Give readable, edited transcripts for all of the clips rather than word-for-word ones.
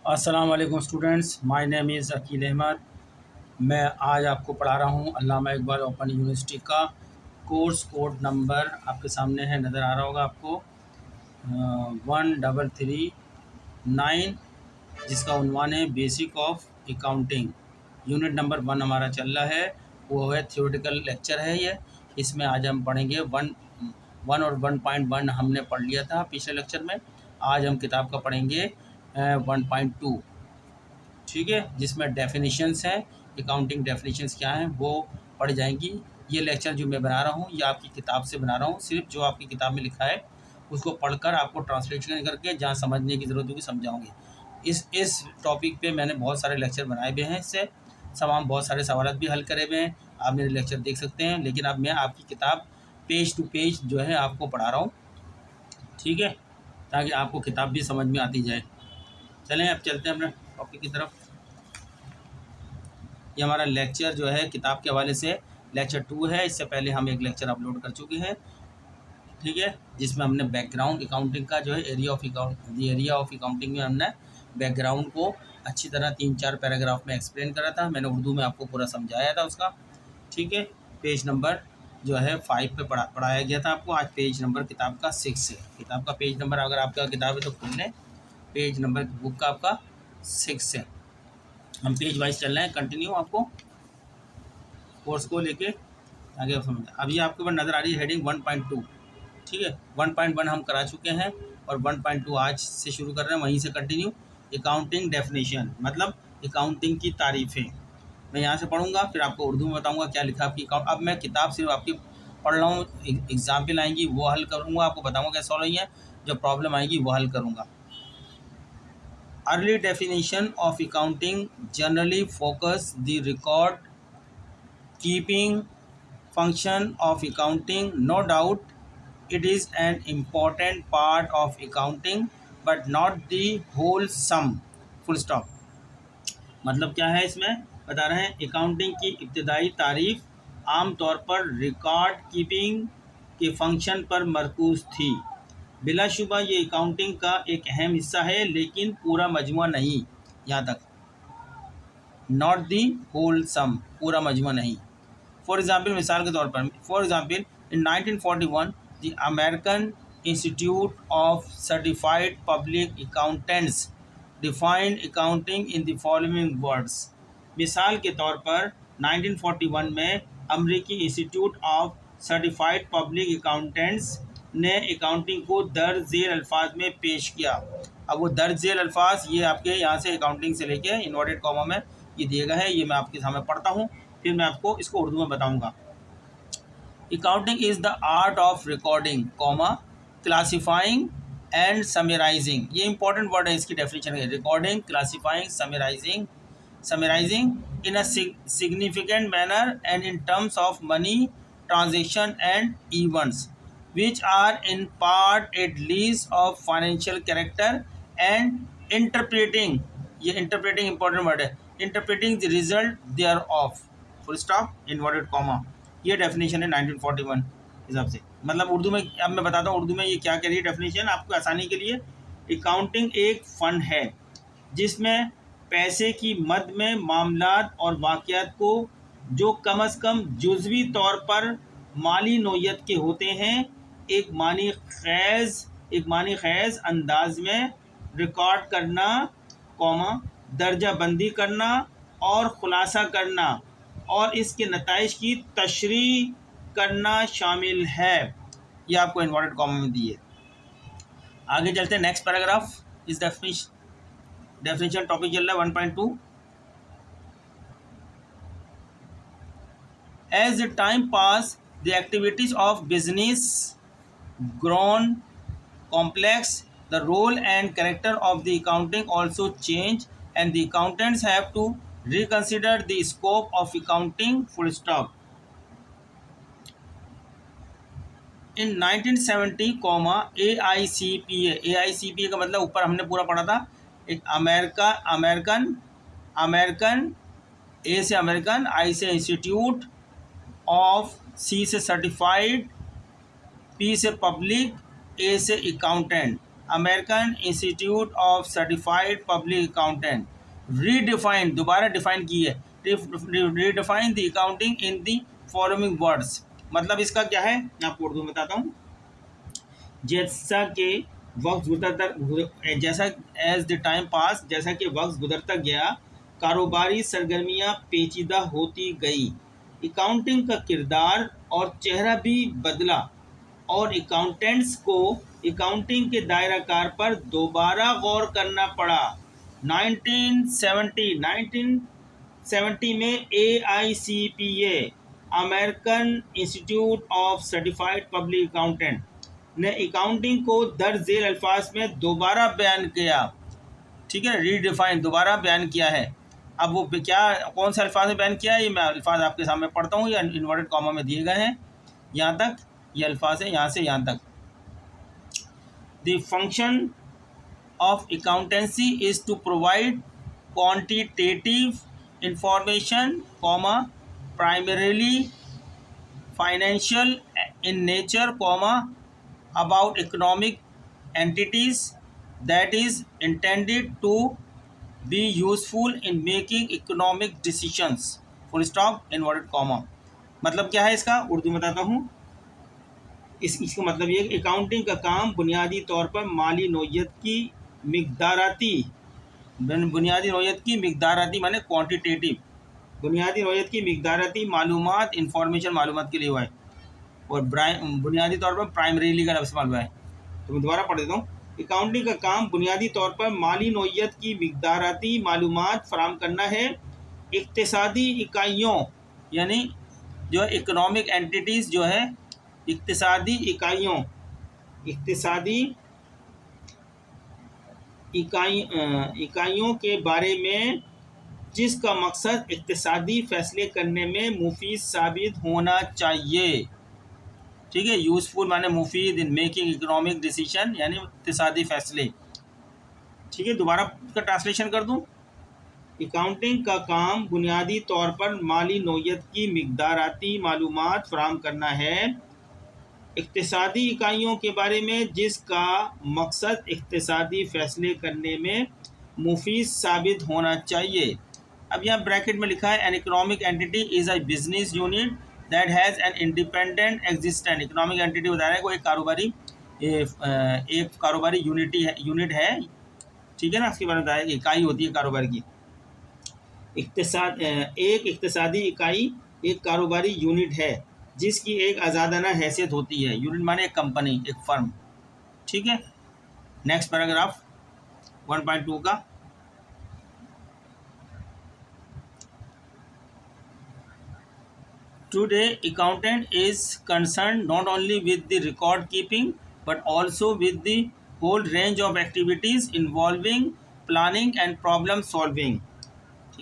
अस्सलाम वालेकुम students, my name is Aqeel Ahmed. मैं आज आपको पढ़ा रहा हूँ अल्लामा इकबाल ओपन यूनिवर्सिटी का कोर्स कोड नंबर आपके सामने है, नज़र आ रहा होगा आपको 1339, जिसका उन्वान है basic of accounting. Unit number 1 हमारा चल रहा है, वो है थियोरेटिकल लेक्चर है ये। इसमें आज हम पढ़ेंगे वन और 1.1 हमने पढ़ लिया था पिछले लेक्चर में। आज हम किताब का पढ़ेंगे 1.2, ठीक है, जिसमें डेफिनेशंस हैं, अकाउंटिंग डेफिनेशंस क्या हैं वो पढ़ जाएंगी। ये लेक्चर जो मैं बना रहा हूँ ये आपकी किताब से बना रहा हूँ, सिर्फ जो आपकी किताब में लिखा है उसको पढ़कर आपको ट्रांसलेशन करके जहाँ समझने की ज़रूरत होगी समझाऊँगी। इस टॉपिक पे मैंने बहुत सारे लेक्चर बनाए हुए हैं, इससे तमाम बहुत सारे सवाल भी हल करे हुए हैं, आप मेरे लेक्चर देख सकते हैं। लेकिन अब मैं आपकी किताब पेज टू पेज जो है आपको पढ़ा रहा हूँ, ठीक है, ताकि आपको किताब भी समझ में आती जाए। चलें अब चलते हैं अपने टॉपिक की तरफ। ये हमारा लेक्चर जो है किताब के हवाले से लेक्चर 2 है। इससे पहले हम एक लेक्चर अपलोड कर चुके हैं, ठीक है, जिसमें हमने बैकग्राउंड अकाउंटिंग का जो है एरिया ऑफ अकाउंटिंग में हमने बैकग्राउंड को अच्छी तरह 3-4 पैराग्राफ में एक्सप्लेन करा था। मैंने उर्दू में आपको पूरा समझाया था उसका, ठीक है। पेज नंबर जो है 5 पे पढ़ाया गया था आपको। आज पेज नंबर किताब का 6 है। किताब का पेज नंबर अगर आपका किताब है तो खोल लें, पेज नंबर बुक का आपका 6 है। हम पेज वाइज चल रहे हैं, कंटिन्यू आपको कोर्स को लेके आगे आप समझ। अभी आपके ऊपर नज़र आ रही है हेडिंग 1.2, ठीक है। 1.1 हम करा चुके हैं और 1.2 आज से शुरू कर रहे हैं, वहीं से कंटिन्यू। अकाउंटिंग डेफिनेशन मतलब अकाउंटिंग की तारीफ़ें मैं यहाँ से पढ़ूंगा, फिर आपको उर्दू में बताऊंगा क्या लिखा आपकी अकाउंट। अब मैं किताब सिर्फ आपकी पढ़ रहा हूँ, एग्जाम्पल आएंगी वो हल करूँगा, आपको बताऊँगा क्या सॉल्व हुई है, जो प्रॉब्लम आएगी वो हल करूँगा। Early definition of accounting generally focus the record keeping function of accounting. No doubt it is an important part of accounting but not the whole sum. Full stop. मतलब क्या है, इसमें बता रहे हैं अकाउंटिंग की इब्तदाई तारीफ आमतौर पर रिकॉर्ड कीपिंग के फंक्शन पर मरकूज थी। बिलाशुबा ये अकाउंटिंग का एक अहम हिस्सा है लेकिन पूरा मजमुआ नहीं। यहाँ तक, नॉट दी होल सम, पूरा मजमुआ नहीं। फॉर एग्जाम्पल, मिसाल के तौर पर, for example in 1941 the American institute of certified public accountants defined accounting in the following words. मिसाल के तौर पर 1941 में अमेरिकी institute of certified public accountants ने अकाउंटिंग को दर्ज झेल अल्फाज में पेश किया। अब वो दर्ज झेल अल्फाज ये आपके यहाँ से अकाउंटिंग से लेके इन्वर्टेड कॉमा में ये दिए गए हैं, ये मैं आपके सामने पढ़ता हूँ, फिर मैं आपको इसको उर्दू में बताऊँगा। Accounting is the art of recording comma classifying and summarizing. ये इंपॉर्टेंट वर्ड है, इसकी डेफिनेशन है recording, classifying, summarizing in a significant manner and in terms of money transaction and events which are in part at least of financial character and interpreting, ये interpreting important word है, interpreting the result thereof, full stop inverted comma। ये definition है 1941 हिसाब से। मतलब उर्दू में अब मैं बताता हूँ उर्दू में ये क्या कह रही है डेफिनेशन आपको आसानी के लिए। अकाउंटिंग एक फ़न है जिसमें पैसे की मद में मामलात और वाक़यात को जो कम अज़ कम जुज़वी तौर पर माली नोयत के होते हैं एक मानी ख़ैज़ अंदाज में रिकॉर्ड करना कौमा दर्जा बंदी करना और ख़ुलासा करना और इसके नताइज की तशरीह करना शामिल है। ये आपको इन्वर्टेड कॉमा में दिए। आगे चलते हैं नेक्स्ट पैराग्राफ। इस डेफिनेशन टॉपिक चल रहा है 1.2। As the time passed, the activities of business grown complex. The role and character of the accounting also change, and the accountants have to reconsider the scope of accounting. Full stop. In 1970, AICPA का मतलब ऊपर हमने पूरा पढ़ा था, एक American ए से American, आई से इंस्टीट्यूट, ऑफ सी से सर्टिफाइड, पी से पब्लिक, ए से accountant, American institute of certified public accountant redefine, दोबारा डिफाइन की है, redefine the accounting in the following words. मतलब इसका क्या है, मैं आपको उर्दू में बताता हूँ। जैसा कि वक्त गुजरता, जैसा एज द टाइम पास, जैसा कि वक्त गुजरता गया, कारोबारी सरगर्मियाँ पेचीदा होती गई, अकाउंटिंग का किरदार और चेहरा भी बदला और अकाउंटेंट्स को अकाउंटिंग के दायराकार पर दोबारा गौर करना पड़ा। 1970 में AICPA, American institute of certified public accountant ने अकाउंटिंग को दर्ज अल्फाज में दोबारा बयान किया। ठीक है, रीडिफाइन, दोबारा बयान किया है। अब वो क्या, कौन से अल्फाज में बयान किया है, ये मैं अल्फाज आपके सामने पढ़ता हूँ, या इन्वर्टेड कॉमा में दिए गए हैं। यहाँ तक ये अल्फाज है, यहाँ से यहाँ तक। The function of accountancy is to provide quantitative information, primarily financial in nature, about economic entities, that is intended to be useful in making economic decisions, full stop, inverted comma। मतलब क्या है इसका, उर्दू में बताता हूँ। इसका मतलब ये कि अकाउंटिंग का काम बुनियादी तौर पर माली नौयत की मिक़दाराती माने क्वांटिटेटिव, बुनियादी नौयत की मिक़दाराती मालूमात, इंफॉर्मेशन मालूमात के लिए हुआ है, और बुनियादी तौर पर प्राइमरीली का लफ्ज़ इस्तेमाल हुआ है। तो मैं दोबारा पढ़ देता हूँ। अकाउंटिंग का काम बुनियादी तौर पर माली नौयत की मिक़दाराती मालूमात फराहम करना है, इक़्तिसादी इकाइयों यानी जो इकोनॉमिक एंटिटीज़ जो है, इक़्तिसादी इकाइयों के बारे में जिसका मकसद इक़्तिसादी फ़ैसले करने में मुफीद साबित होना चाहिए। ठीक है, यूज़फुल माने मुफीद, इन मेकिंग इकोनॉमिक डिसीजन यानी इक़्तिसादी फ़ैसले। ठीक है, दोबारा इसका ट्रांसलेशन कर दूं। अकाउंटिंग का काम बुनियादी तौर पर माली नौयत की मिक़दाराती मालूमात फराहम करना है, इक़्तिसादी इकाइयों के बारे में जिसका मकसद इक़्तिसादी फ़ैसले करने में मुफीद साबित होना चाहिए। अब यहाँ ब्रैकेट में लिखा है, an economic entity is a business unit that has an independent existent. Economic entity बता रहा है कोई एक कारोबारी यूनिट है। ठीक है ना, इसके बारे में बताया, इकाई होती है कारोबार की। एक इक़्तिसादी इकाई एक कारोबारी यूनिट है जिसकी एक आज़ादाना हैसियत होती है। यूनिट माने एक कंपनी, एक फर्म। ठीक है, नेक्स्ट पैराग्राफ 1.2 का। Today, accountant is concerned not only with the record keeping but also with the whole range of activities involving planning and problem solving।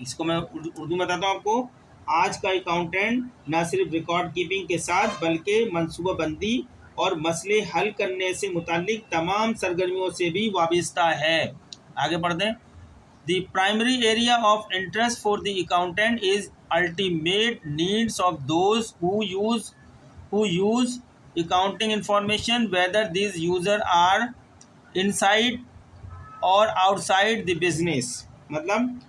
इसको मैं उर्दू में बताता हूँ आपको। आज का अकाउंटेंट न सिर्फ रिकॉर्ड कीपिंग के साथ बल्कि मनसूबाबंदी और मसले हल करने से मुताल्लिक तमाम सरगर्मियों से भी वाबस्ता है। आगे बढ़ते हैं। The primary area of interest for the accountant is ultimate needs of those who use accounting information, whether these users are inside or outside the business। मतलब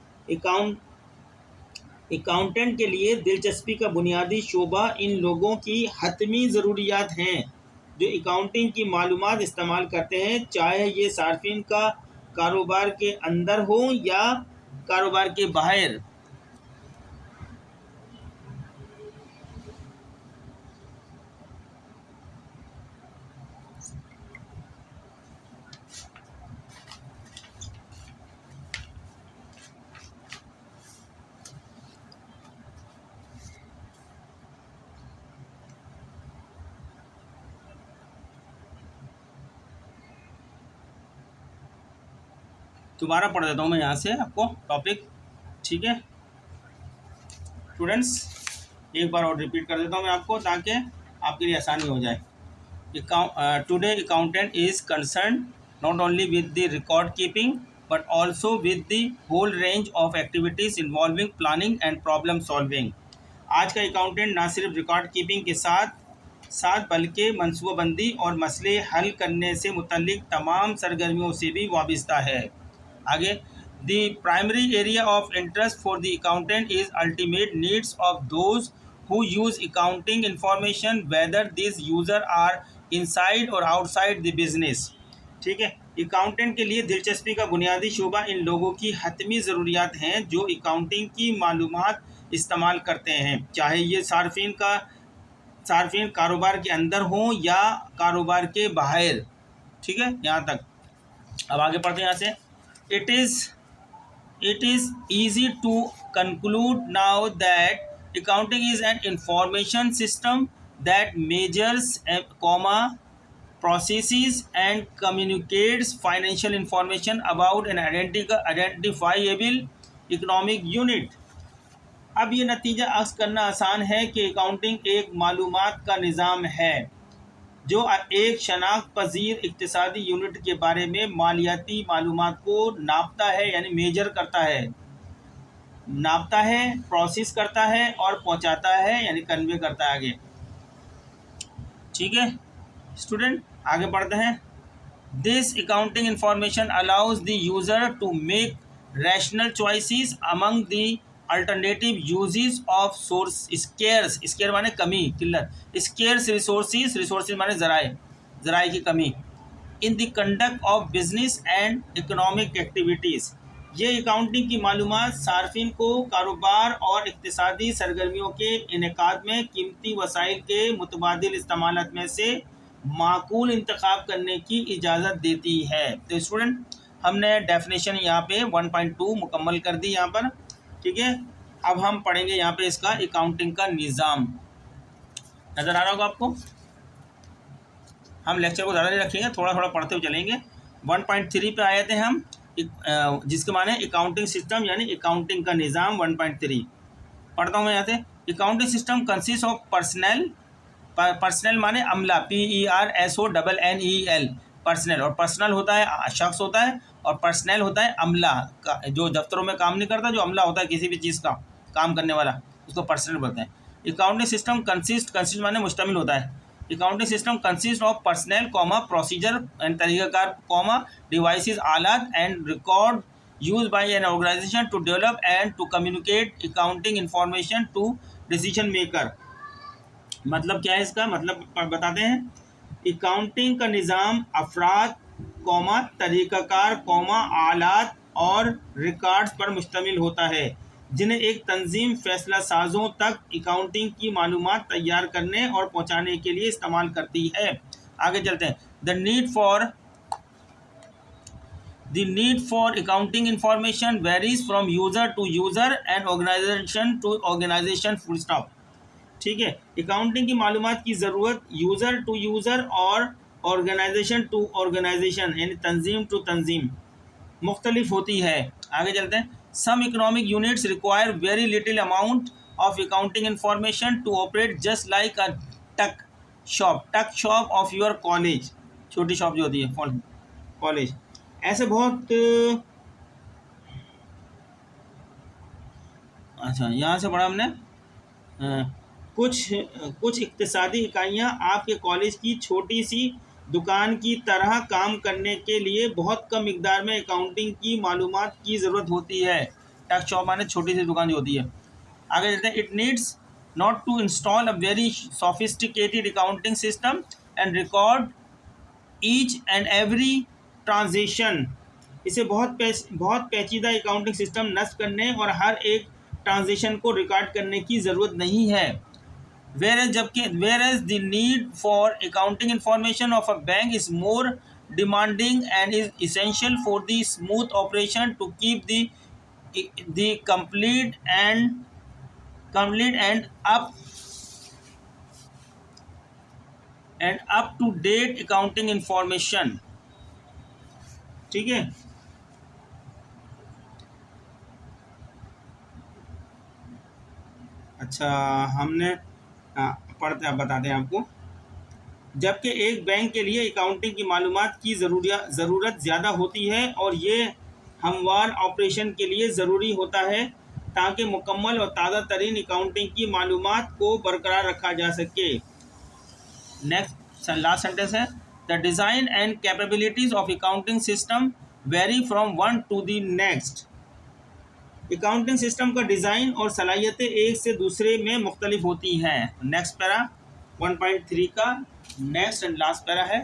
अकाउंटेंट के लिए दिलचस्पी का बुनियादी शोबा इन लोगों की हतमी ज़रूरियात हैं जो अकाउंटिंग की मालूमात इस्तेमाल करते हैं, चाहे ये सार्फिन का कारोबार के अंदर हो या कारोबार के बाहर। दोबारा पढ़ देता हूँ मैं यहाँ से आपको टॉपिक। ठीक है स्टूडेंट्स, एक बार और रिपीट कर देता हूँ मैं आपको ताकि आपके लिए आसानी हो जाए। Today accountant is concern not only with the record keeping but also with the whole range of activities involving planning and problem solving. आज का अकाउंटेंट ना सिर्फ रिकॉर्ड कीपिंग के साथ साथ बल्कि मनसूबाबंदी और मसले हल करने से मुतल्लिक तमाम सरगर्मियों से भी वाबस्ता है। आगे, the primary area of interest for the accountant is ultimate needs of those who use accounting information whether this user are inside और आउटसाइड द बिजनेस। ठीक है, अकाउंटेंट के लिए दिलचस्पी का बुनियादी शोबा इन लोगों की हतमी ज़रूरियात हैं जो अकाउंटिंग की मालूमात इस्तेमाल करते हैं, चाहे ये सार्फिन कारोबार के अंदर हों या कारोबार के बाहर। ठीक है, यहाँ तक। अब आगे पढ़ते हैं यहाँ से। It is easy to conclude now that accounting is an information system that measures processes and communicates financial information about an identifiable economic unit। अब ये नतीजा अक्स करना आसान है कि अकाउंटिंग एक मालूमात का निज़ाम है जो एक शनाख्त पजीर इक्तिसादी यूनिट के बारे में मालियाती मालूमात को नापता है, यानी मेजर करता है, नापता है, प्रोसेस करता है और पहुंचाता है, यानी कन्वे करता है आगे। ठीक है स्टूडेंट, आगे बढ़ते हैं। This accounting information allows the user to make rational choices among the alternative uses of source scarce माने कमी, किल्लत, स्केर्स रिसोर्सेज माने ज़राए की कमी, in the conduct of business and economic activities. ये अकाउंटिंग की मालूमात सार्फिन को कारोबार और इक्तिसादी सरगर्मियों के इनेकाद में कीमती वसाइल के मुतबादिल इस्तेमाल में से माकूल इंतखाब करने की इजाज़त देती है। तो स्टूडेंट, हमने डेफिनेशन यहाँ पे 1.2 मुकम्मल कर दी यहाँ पर। ठीक है, अब हम पढ़ेंगे यहाँ पे इसका अकाउंटिंग का निज़ाम। नज़र आ रहा होगा आपको। हम लेक्चर को ज़्यादा नहीं रखेंगे, थोड़ा थोड़ा पढ़ते हुए चलेंगे। 1.3 पे आए थे हम, जिसके माने अकाउंटिंग सिस्टम यानी अकाउंटिंग का निज़ाम। 1.3 पढ़ता हूँ मैं यहाँ से। Accounting system consist of personal माने अमला, PERSONNEL, पर्सनल। और पर्सनल होता है शख्स होता है, और पर्सनल होता है अमला का, जो दफ्तरों में काम नहीं करता, जो अमला होता है किसी भी चीज़ का काम करने वाला, उसको पर्सनल बोलते हैं। अकाउंटिंग सिस्टम कंसिस्ट माने मुश्तमिल होता है। Accounting system consist of personal procedure and तरीक़ाकार डिवाइसेस आलात and record use by an organisation to develop and to communicate accounting information to decision maker. मतलब क्या है इसका मतलब बताते हैं। अकाउंटिंग का निज़ाम अफराद तरीक़ाकार आलात और रिकॉर्ड्स पर मुश्तमिल होता है जिन्हें एक तंजीम फैसला साजों तक अकाउंटिंग की मालूमात तैयार करने और पहुंचाने के लिए इस्तेमाल करती है। आगे चलते हैं। The need for accounting information varies from user to user and organization to organization, full stop. ठीक है, अकाउंटिंग की मालूमात की ज़रूरत यूज़र टू यूज़र और ऑर्गेनाइजेशन टू ऑर्गेनाइजेशन यानी तंजीम टू तंजीम मुख्तलिफ होती है। आगे चलते हैं। Some economic units require very little amount of accounting information to operate just like a tuck shop of your college, छोटी शॉप जो होती है कॉलेज। ऐसे बहुत अच्छा, यहाँ से पढ़ा हमने। कुछ इक्तिसादी इकाइयाँ आपके कॉलेज की छोटी सी दुकान की तरह काम करने के लिए बहुत कम मिकदार में अकाउंटिंग की मालूमात की ज़रूरत होती है। टैक्स शॉप माने छोटी सी दुकान जो होती है। आगे चलते हैं। It needs not to install a very sophisticated accounting system and record each and every transaction. इसे बहुत पेचीदा अकाउंटिंग सिस्टम नस्ब करने और हर एक ट्रांजेक्शन को रिकॉर्ड करने की ज़रूरत नहीं है। Whereas the need for accounting information of a bank is more demanding and is essential for the smooth operation to keep the complete and up to date accounting information। ठीक है, अच्छा हमने बताते हैं आपको। जबकि एक बैंक के लिए अकाउंटिंग की मालूमात की ज़रूरत ज़्यादा होती है और ये हमवार ऑपरेशन के लिए ज़रूरी होता है ताकि मुकम्मल और ताज़ा तरीन अकाउंटिंग की मालूमात को बरकरार रखा जा सके। नेक्स्ट लास्ट सेंटेंस है, the design and capabilities of accounting system very from one two the next. Accounting system का डिज़ाइन और सलाहियतें एक से दूसरे में मुख्तलिफ होती हैं। नेक्स्ट पैरा 1.3 का नेक्स्ट एंड लास्ट पैरा है।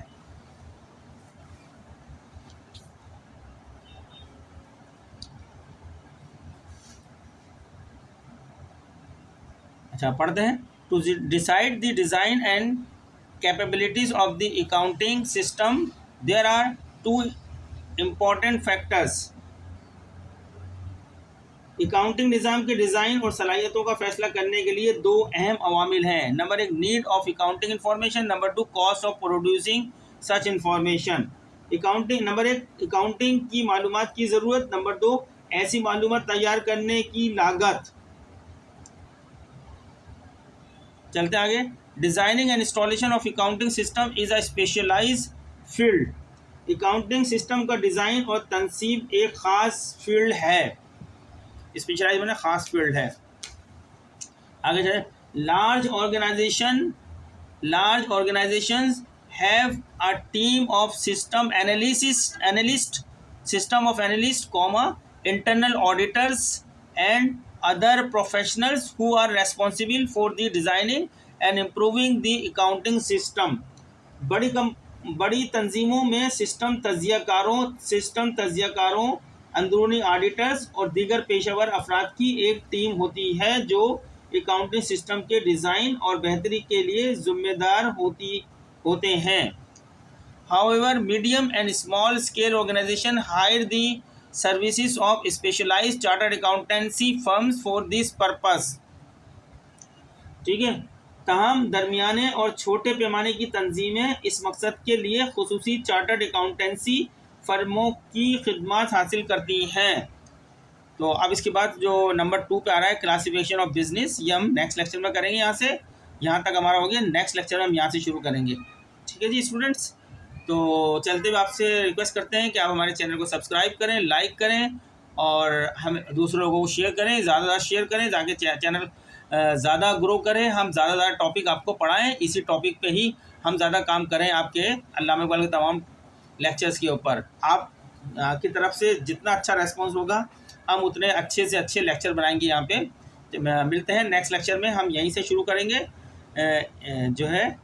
अच्छा पढ़ते हैं। To decide the design and capabilities of the accounting system there are two important factors. Accounting निज़ाम के डिज़ाइन और सलाहियतों का फैसला करने के लिए दो अहम अवामिल हैं। Number 1 need of accounting information, number 2 cost of producing such information. Number 1 accounting की मालूमात की ज़रूरत, नंबर 2 ऐसी मालूमात तैयार करने की लागत। चलते आगे। Designing and installation of accounting system is a specialized field. Accounting system का डिज़ाइन और तनसीब एक ख़ास फील्ड है। स्पेशलाइज मैंने खास फील्ड है। आगे चले। Large organizations have a team of system analyst comma internal auditors and other professionals who are responsible for the designing and improving the accounting system. बड़ी तंजीमों में सिस्टम तज्जियाकारों, अंदरूनी ऑडिटर्स और दीगर पेशेवर अफराद की एक टीम होती है जो अकाउंटिंग सिस्टम के डिज़ाइन और बेहतरी के लिए जिम्मेदार होते हैं। However medium and small scale organization hire the services of specialized chartered accountancy firms for this purpose. ठीक है। तमाम दरमियाने और छोटे पैमाने की तंजीमें इस मकसद के लिए खुसूसी चार्टर्ड अकाउंटेंसी फर्मों की खिदमत हासिल करती हैं। तो अब इसके बाद जो नंबर 2 पे आ रहा है क्लासिफिकेशन ऑफ बिजनेस, ये हम नेक्स्ट लेक्चर में करेंगे। यहाँ तक हमारा हो गया। नेक्स्ट लेक्चर में हम यहाँ से शुरू करेंगे। ठीक है जी स्टूडेंट्स। तो चलते हुए आपसे रिक्वेस्ट करते हैं कि आप हमारे चैनल को सब्सक्राइब करें, लाइक करें और हम दूसरे लोगों को शेयर करें, ज़्यादा शेयर करें ताकि चैनल ज़्यादा ग्रो करें, हम ज़्यादा टॉपिक आपको पढ़ाएँ, इसी टॉपिक पे ही हम ज़्यादा काम करें आपके अल्लामा इकबाल के तमाम लेक्चर्स के ऊपर। आप की तरफ से जितना अच्छा रेस्पॉन्स होगा हम उतने अच्छे से अच्छे लेक्चर बनाएंगे यहाँ पे। तो मिलते हैं नेक्स्ट लेक्चर में। हम यहीं से शुरू करेंगे, जो है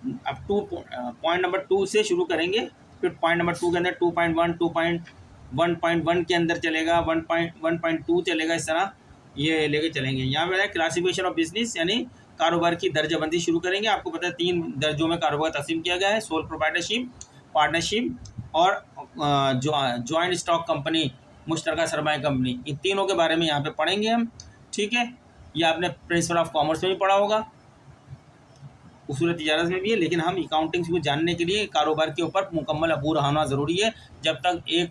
अब पॉइंट नंबर 2 से शुरू करेंगे, फिर पॉइंट नंबर 2 के अंदर 2.1 2.1.1 के अंदर चलेगा, 1.2 चलेगा, इस तरह ये लेके चलेंगे। यहाँ पे क्लासिफिकेशन ऑफ बिजनेस यानी कारोबार की दर्जाबंदी शुरू करेंगे। आपको पता है 3 दर्जों में कारोबार तकसीम किया गया है, सोल प्रोप्राइटरशिप, पार्टनरशिप और जॉइंट स्टॉक कंपनी, मुश्तरका सरमाया कंपनी। इन तीनों के बारे में यहाँ पे पढ़ेंगे हम। ठीक है। ये आपने प्रिंसिपल ऑफ कॉमर्स में भी पढ़ा होगा, उसूल तिजारत में भी है, लेकिन हम अकाउंटिंग को जानने के लिए कारोबार के ऊपर मुकम्मल अबूर होना ज़रूरी है। जब तक एक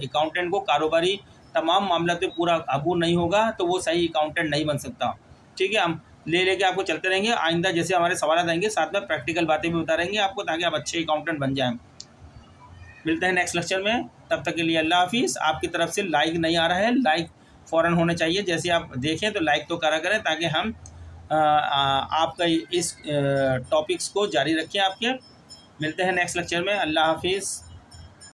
अकाउंटेंट को कारोबारी तमाम मामला पे पूरा अबूर नहीं होगा तो वो सही अकाउंटेंट नहीं बन सकता। ठीक है। हम लेके आपको चलते रहेंगे। आइंदा जैसे हमारे सवाल आएंगे साथ में प्रैक्टिकल बातें भी बता रहेंगे आपको, ताकि आप अच्छे अकाउंटेंट बन जाएँ। मिलते हैं नेक्स्ट लेक्चर में, तब तक के लिए अल्लाह हाफिज़। आपकी तरफ से लाइक नहीं आ रहा है, लाइक फ़ौरन होने चाहिए। जैसे आप देखें तो लाइक तो करा करें ताकि हम आपका इस टॉपिक्स को जारी रखें आपके। मिलते हैं नेक्स्ट लेक्चर में। अल्लाह हाफिज़।